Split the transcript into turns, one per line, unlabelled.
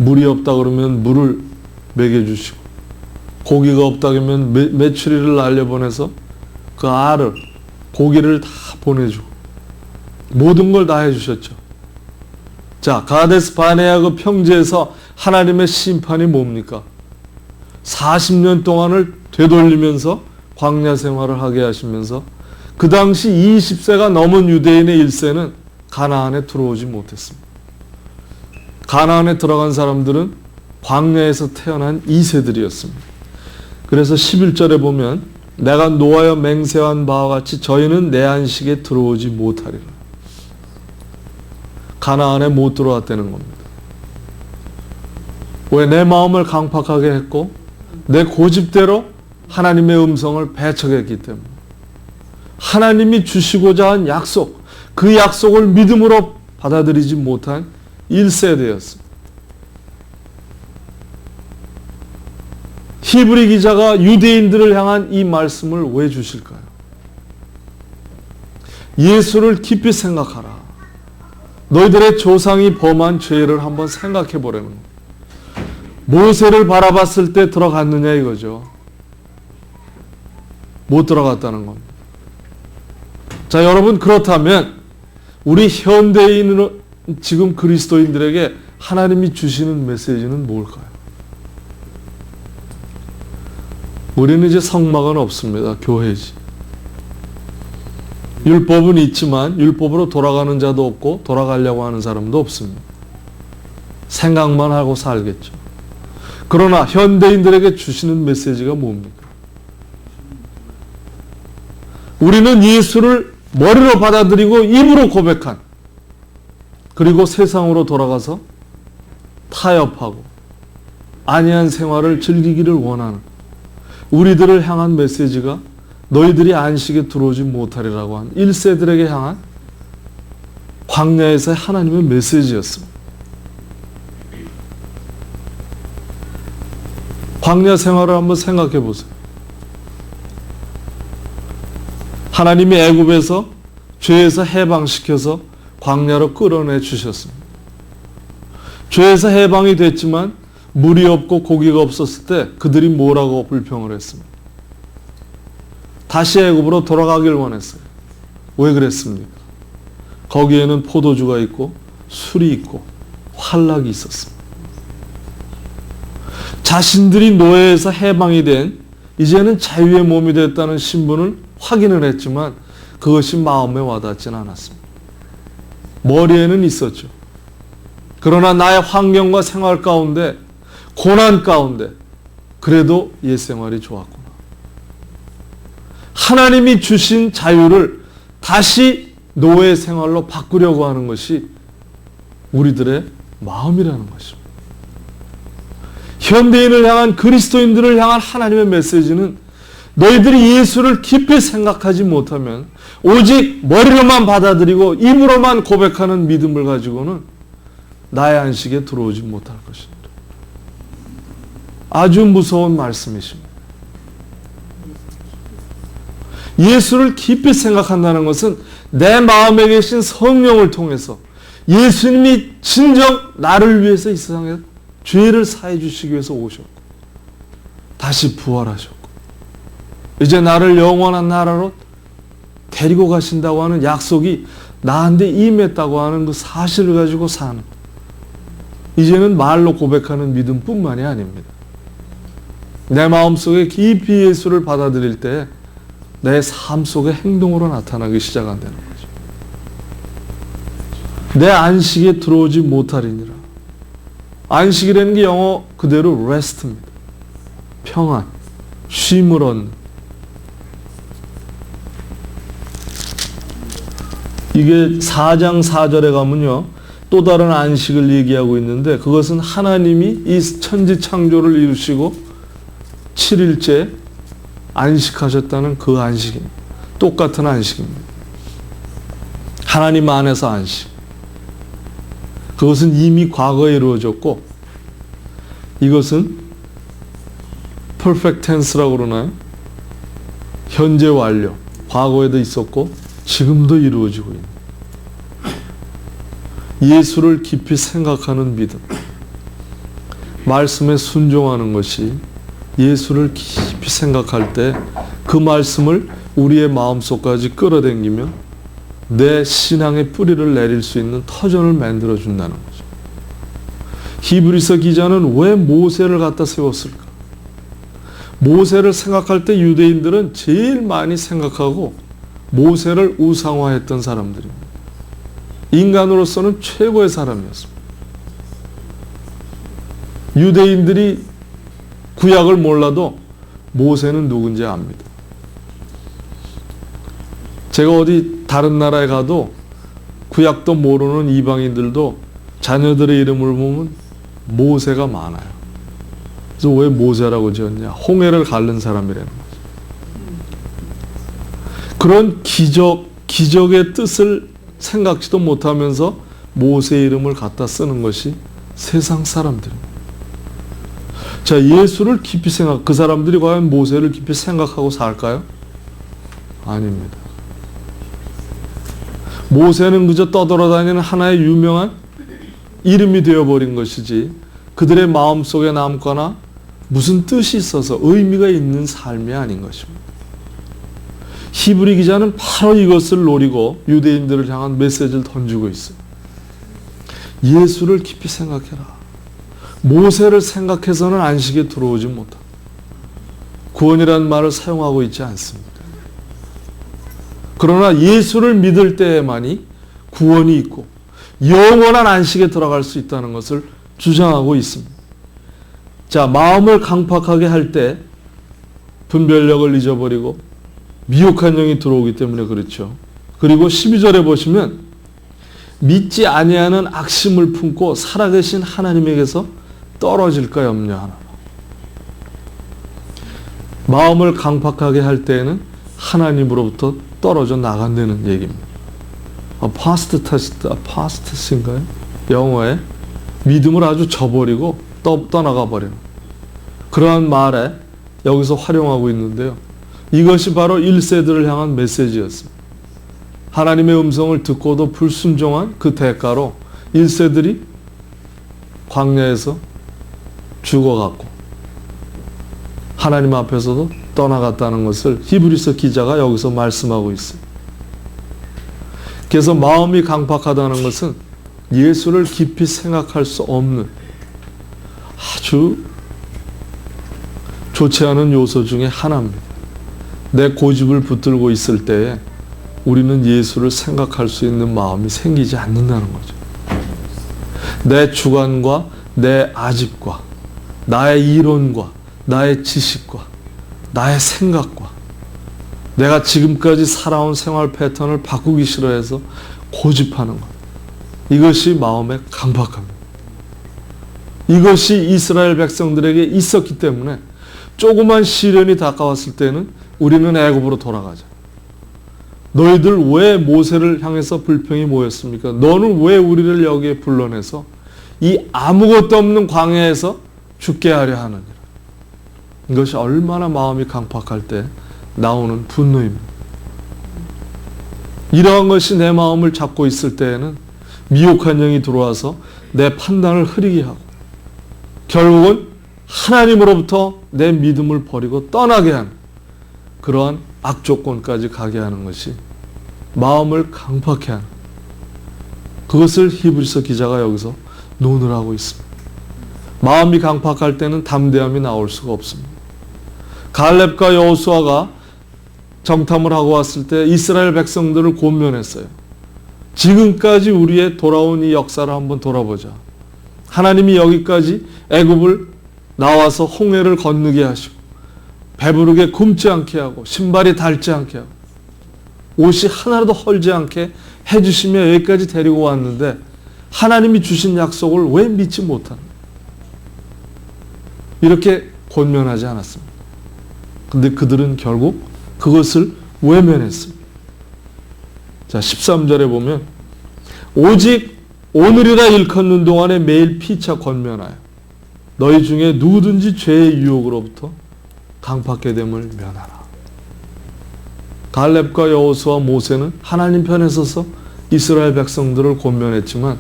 물이 없다 그러면 물을 먹여주시고, 고기가 없다 그러면 메추리를 날려보내서 그 알을, 고기를 다 보내주고, 모든 걸 다 해주셨죠. 자, 가데스 바네아 그 평지에서 하나님의 심판이 뭡니까? 40년 동안을 되돌리면서 광야 생활을 하게 하시면서 그 당시 20세가 넘은 유대인의 1세는 가나안에 들어오지 못했습니다. 가나안에 들어간 사람들은 광야에서 태어난 2세들이었습니다. 그래서 11절에 보면 내가 노하여 맹세한 바와 같이 저희는 내 안식에 들어오지 못하리라. 가나안에 못 들어왔다는 겁니다. 왜? 내 마음을 강팍하게 했고 내 고집대로 하나님의 음성을 배척했기 때문에. 하나님이 주시고자 한 약속, 그 약속을 믿음으로 받아들이지 못한 1세대였습니다. 히브리 기자가 유대인들을 향한 이 말씀을 왜 주실까요? 예수를 깊이 생각하라. 너희들의 조상이 범한 죄를 한번 생각해 보라는 거예요. 모세를 바라봤을 때 들어갔느냐 이거죠. 못 들어갔다는 겁니다. 자, 여러분, 그렇다면 우리 현대인은 지금 그리스도인들에게 하나님이 주시는 메시지는 뭘까요? 우리는 이제 성막은 없습니다. 교회지. 율법은 있지만 율법으로 돌아가는 자도 없고 돌아가려고 하는 사람도 없습니다. 생각만 하고 살겠죠. 그러나 현대인들에게 주시는 메시지가 뭡니까? 우리는 예수를 머리로 받아들이고 입으로 고백한, 그리고 세상으로 돌아가서 타협하고 안이한 생활을 즐기기를 원하는 우리들을 향한 메시지가 너희들이 안식에 들어오지 못하리라고 한 1세들에게 향한 광야에서의 하나님의 메시지였습니다. 광야 생활을 한번 생각해 보세요. 하나님이 애굽에서 죄에서 해방시켜서 광야로 끌어내 주셨습니다. 죄에서 해방이 됐지만 물이 없고 고기가 없었을 때 그들이 뭐라고 불평을 했습니까? 다시 애굽으로 돌아가길 원했어요. 왜 그랬습니까? 거기에는 포도주가 있고 술이 있고 환락이 있었습니다. 자신들이 노예에서 해방이 된 이제는 자유의 몸이 됐다는 신분을 확인을 했지만 그것이 마음에 와닿지는 않았습니다. 머리에는 있었죠. 그러나 나의 환경과 생활 가운데, 고난 가운데 그래도 옛 생활이 좋았구나. 하나님이 주신 자유를 다시 노예 생활로 바꾸려고 하는 것이 우리들의 마음이라는 것입니다. 현대인을 향한, 그리스도인들을 향한 하나님의 메시지는 너희들이 예수를 깊이 생각하지 못하면 오직 머리로만 받아들이고 입으로만 고백하는 믿음을 가지고는 나의 안식에 들어오지 못할 것입니다. 아주 무서운 말씀이십니다. 예수를 깊이 생각한다는 것은 내 마음에 계신 성령을 통해서 예수님이 진정 나를 위해서 이 세상에 죄를 사해 주시기 위해서 오셨고 다시 부활하셨고 이제 나를 영원한 나라로 데리고 가신다고 하는 약속이 나한테 임했다고 하는 그 사실을 가지고 사는, 이제는 말로 고백하는 믿음뿐만이 아닙니다. 내 마음속에 깊이 예수를 받아들일 때 내 삶 속의 행동으로 나타나기 시작한다는 거죠. 내 안식에 들어오지 못하리니라. 안식이라는 게 영어 그대로 rest입니다. 평안, 쉼을 얻는. 이게 4장 4절에 가면요, 또 다른 안식을 얘기하고 있는데 그것은 하나님이 이 천지 창조를 이루시고 7일째 안식하셨다는 그 안식입니다. 똑같은 안식입니다. 하나님 안에서 안식. 그것은 이미 과거에 이루어졌고 이것은 perfect tense라고 그러나요? 현재 완료. 과거에도 있었고 지금도 이루어지고 있는 예수를 깊이 생각하는 믿음. 말씀에 순종하는 것이 예수를 깊이 생각할 때 그 말씀을 우리의 마음속까지 끌어당기며 내 신앙의 뿌리를 내릴 수 있는 터전을 만들어 준다는 거죠. 히브리서 기자는 왜 모세를 갖다 세웠을까? 모세를 생각할 때 유대인들은 제일 많이 생각하고 모세를 우상화했던 사람들입니다. 인간으로서는 최고의 사람이었습니다. 유대인들이 구약을 몰라도 모세는 누군지 압니다. 제가 어디 다른 나라에 가도 구약도 모르는 이방인들도 자녀들의 이름을 보면 모세가 많아요. 그래서 왜 모세라고 지었냐? 홍해를 가른 사람이라는 거죠. 그런 기적의 뜻을 생각지도 못하면서 모세의 이름을 갖다 쓰는 것이 세상 사람들입니다. 자, 예수를 깊이 그 사람들이 과연 모세를 깊이 생각하고 살까요? 아닙니다. 모세는 그저 떠돌아다니는 하나의 유명한 이름이 되어버린 것이지 그들의 마음속에 남거나 무슨 뜻이 있어서 의미가 있는 삶이 아닌 것입니다. 히브리 기자는 바로 이것을 노리고 유대인들을 향한 메시지를 던지고 있어요. 예수를 깊이 생각해라. 모세를 생각해서는 안식에 들어오지 못한다. 구원이라는 말을 사용하고 있지 않습니다. 그러나 예수를 믿을 때에만이 구원이 있고 영원한 안식에 들어갈 수 있다는 것을 주장하고 있습니다. 자, 마음을 강팍하게 할 때 분별력을 잊어버리고 미혹한 영이 들어오기 때문에 그렇죠. 그리고 12절에 보시면 믿지 아니하는 악심을 품고 살아계신 하나님에게서 떨어질까 염려하나. 마음을 강팍하게 할 때에는 하나님으로부터 떨어져 나간다는 얘기입니다. apostate인가요? 영어에 믿음을 아주 저버리고 떠나가 버리는 그러한 말에 여기서 활용하고 있는데요. 이것이 바로 1세들을 향한 메시지였습니다. 하나님의 음성을 듣고도 불순종한 그 대가로 1세들이 광야에서 죽어갔고 하나님 앞에서도 떠나갔다는 것을 히브리서 기자가 여기서 말씀하고 있어요. 그래서 마음이 강팍하다는 것은 예수를 깊이 생각할 수 없는 아주 좋지 않은 요소 중에 하나입니다. 내 고집을 붙들고 있을 때에 우리는 예수를 생각할 수 있는 마음이 생기지 않는다는 거죠. 내 주관과 내 아집과 나의 이론과 나의 지식과 나의 생각과 내가 지금까지 살아온 생활 패턴을 바꾸기 싫어해서 고집하는 것. 이것이 마음의 강박함입니다. 이것이 이스라엘 백성들에게 있었기 때문에 조그만 시련이 다가왔을 때는 우리는 애굽으로 돌아가자. 너희들 왜 모세를 향해서 불평이 모였습니까? 너는 왜 우리를 여기에 불러내서 이 아무것도 없는 광야에서 죽게 하려 하느니라. 이것이 얼마나 마음이 강팍할 때 나오는 분노입니다. 이러한 것이 내 마음을 잡고 있을 때에는 미혹한 영이 들어와서 내 판단을 흐리게 하고 결국은 하나님으로부터 내 믿음을 버리고 떠나게 하는 그러한 악조건까지 가게 하는 것이 마음을 강팍해 하는 그것을 히브리서 기자가 여기서 논을 있습니다. 마음이 강팍할 때는 담대함이 나올 수가 없습니다. 갈렙과 여호수아가 정탐을 하고 왔을 때 이스라엘 백성들을 권면했어요. 지금까지 우리의 돌아온 이 역사를 한번 돌아보자. 하나님이 여기까지 애굽을 나와서 홍해를 건너게 하시고 배부르게 굶지 않게 하고 신발이 닳지 않게 하고 옷이 하나라도 헐지 않게 해주시며 여기까지 데리고 왔는데 하나님이 주신 약속을 왜 믿지 못하는 이렇게 권면하지 않았습니다. 근데 그들은 결국 그것을 외면했습니다. 자, 13절에 보면 오직 오늘이라 일컫는 동안에 매일 피차 권면하여 너희 중에 누구든지 죄의 유혹으로부터 강팍게 됨을 면하라. 갈렙과 여호수아 모세는 하나님 편에 서서 이스라엘 백성들을 권면했지만